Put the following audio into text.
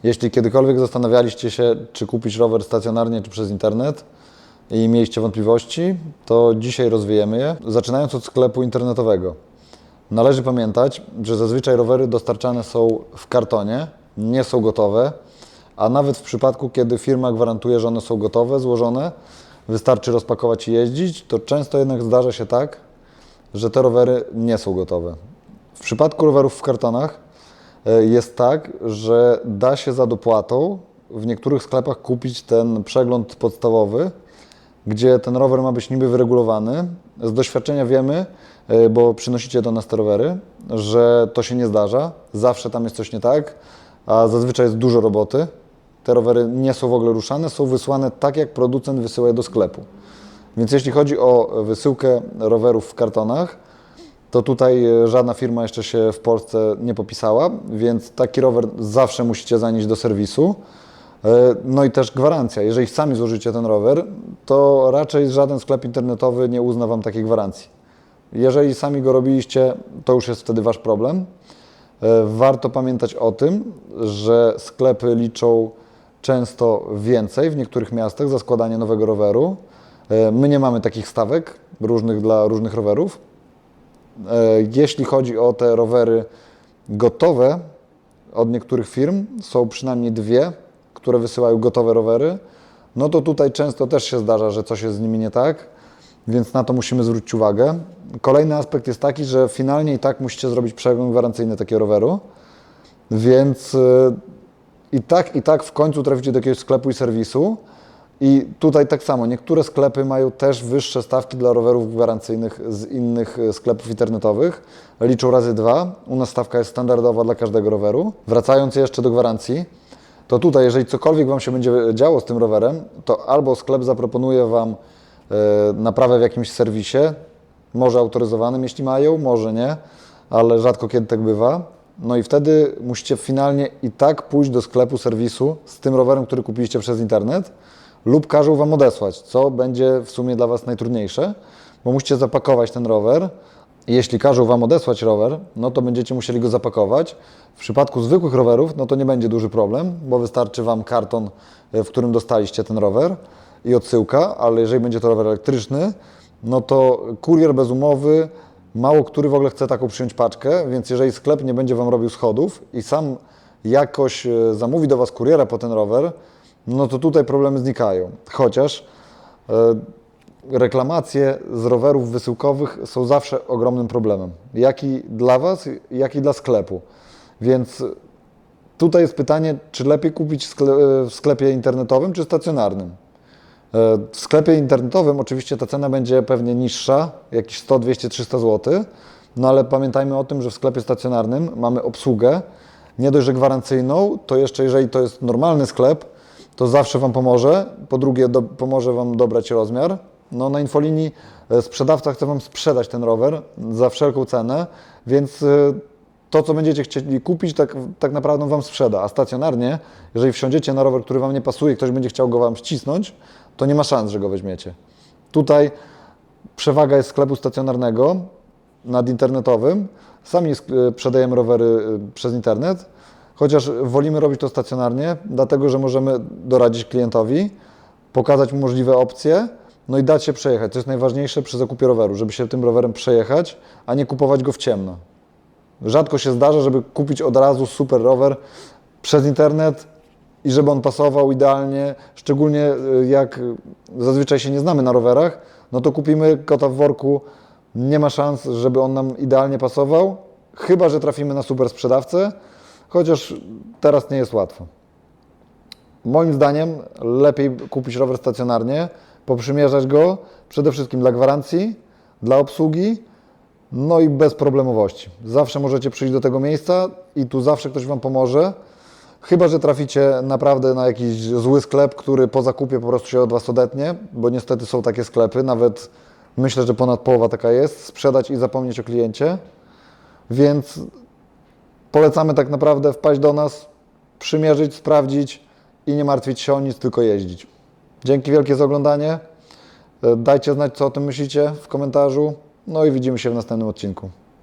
Jeśli kiedykolwiek zastanawialiście się, czy kupić rower stacjonarnie, czy przez internet i mieliście wątpliwości, to dzisiaj rozwiejemy je, zaczynając od sklepu internetowego. Należy pamiętać, że zazwyczaj rowery dostarczane są w kartonie, nie są gotowe, a nawet w przypadku, kiedy firma gwarantuje, że one są gotowe, złożone, wystarczy rozpakować i jeździć, to często jednak zdarza się tak, że te rowery nie są gotowe. W przypadku rowerów w kartonach jest tak, że da się za dopłatą w niektórych sklepach kupić ten przegląd podstawowy, gdzie ten rower ma być niby wyregulowany. Z doświadczenia wiemy, bo przynosicie do nas te rowery, że to się nie zdarza. Zawsze tam jest coś nie tak, a zazwyczaj jest dużo roboty. Te rowery nie są w ogóle ruszane, są wysłane tak, jak producent wysyła je do sklepu. Więc jeśli chodzi o wysyłkę rowerów w kartonach, to tutaj żadna firma jeszcze się w Polsce nie popisała, więc taki rower zawsze musicie zanieść do serwisu. No i też gwarancja. Jeżeli sami złożycie ten rower, to raczej żaden sklep internetowy nie uzna Wam takiej gwarancji. Jeżeli sami go robiliście, to już jest wtedy Wasz problem. Warto pamiętać o tym, że sklepy liczą często więcej w niektórych miastach za składanie nowego roweru. My nie mamy takich stawek różnych dla różnych rowerów. Jeśli chodzi o te rowery gotowe od niektórych firm, są przynajmniej dwie, które wysyłają gotowe rowery, no to tutaj często też się zdarza, że coś jest z nimi nie tak, więc na to musimy zwrócić uwagę. Kolejny aspekt jest taki, że finalnie i tak musicie zrobić przegląd gwarancyjny takiego roweru, więc i tak w końcu traficie do jakiegoś sklepu i serwisu. I tutaj tak samo, niektóre sklepy mają też wyższe stawki dla rowerów gwarancyjnych z innych sklepów internetowych. Liczą razy 2. U nas stawka jest standardowa dla każdego roweru. Wracając jeszcze do gwarancji, to tutaj, jeżeli cokolwiek Wam się będzie działo z tym rowerem, to albo sklep zaproponuje Wam naprawę w jakimś serwisie, może autoryzowanym, jeśli mają, może nie, ale rzadko kiedy tak bywa. No i wtedy musicie finalnie i tak pójść do sklepu, serwisu z tym rowerem, który kupiliście przez internet, lub każą Wam odesłać, co będzie w sumie dla Was najtrudniejsze, bo musicie zapakować ten rower. Jeśli każą Wam odesłać rower, no to będziecie musieli go zapakować. W przypadku zwykłych rowerów, no to nie będzie duży problem, bo wystarczy Wam karton, w którym dostaliście ten rower i odsyłka, ale jeżeli będzie to rower elektryczny, no to kurier bez umowy, mało który w ogóle chce taką przyjąć paczkę, więc jeżeli sklep nie będzie Wam robił schodów i sam jakoś zamówi do Was kuriera po ten rower, no to tutaj problemy znikają. Chociaż reklamacje z rowerów wysyłkowych są zawsze ogromnym problemem. Jak i dla Was, jak i dla sklepu. Więc tutaj jest pytanie, czy lepiej kupić w sklepie internetowym, czy stacjonarnym. W sklepie internetowym oczywiście ta cena będzie pewnie niższa, jakieś 100, 200, 300 zł, no ale pamiętajmy o tym, że w sklepie stacjonarnym mamy obsługę, nie dość, że gwarancyjną, to jeszcze jeżeli to jest normalny sklep, to zawsze Wam pomoże. Po drugie, pomoże Wam dobrać rozmiar. No, na infolinii sprzedawca chce Wam sprzedać ten rower za wszelką cenę, więc to, co będziecie chcieli kupić, tak naprawdę Wam sprzeda. A stacjonarnie, jeżeli wsiądziecie na rower, który Wam nie pasuje, ktoś będzie chciał go Wam ścisnąć, to nie ma szans, że go weźmiecie. Tutaj przewaga jest sklepu stacjonarnego nad internetowym. Sami sprzedajemy rowery przez internet, chociaż wolimy robić to stacjonarnie, dlatego że możemy doradzić klientowi, pokazać mu możliwe opcje, no i dać się przejechać. To jest najważniejsze przy zakupie roweru, żeby się tym rowerem przejechać, a nie kupować go w ciemno. Rzadko się zdarza, żeby kupić od razu super rower przez internet i żeby on pasował idealnie, szczególnie jak zazwyczaj się nie znamy na rowerach, no to kupimy kota w worku, nie ma szans, żeby on nam idealnie pasował, chyba że trafimy na super sprzedawcę, chociaż teraz nie jest łatwo. Moim zdaniem lepiej kupić rower stacjonarnie, poprzymierzać go przede wszystkim dla gwarancji, dla obsługi, no i bez problemowości. Zawsze możecie przyjść do tego miejsca i tu zawsze ktoś Wam pomoże, chyba że traficie naprawdę na jakiś zły sklep, który po zakupie po prostu się od Was odetnie, bo niestety są takie sklepy, nawet myślę, że ponad połowa taka jest, sprzedać i zapomnieć o kliencie, więc polecamy tak naprawdę wpaść do nas, przymierzyć, sprawdzić i nie martwić się o nic, tylko jeździć. Dzięki wielkie za oglądanie. Dajcie znać, co o tym myślicie w komentarzu. No i widzimy się w następnym odcinku.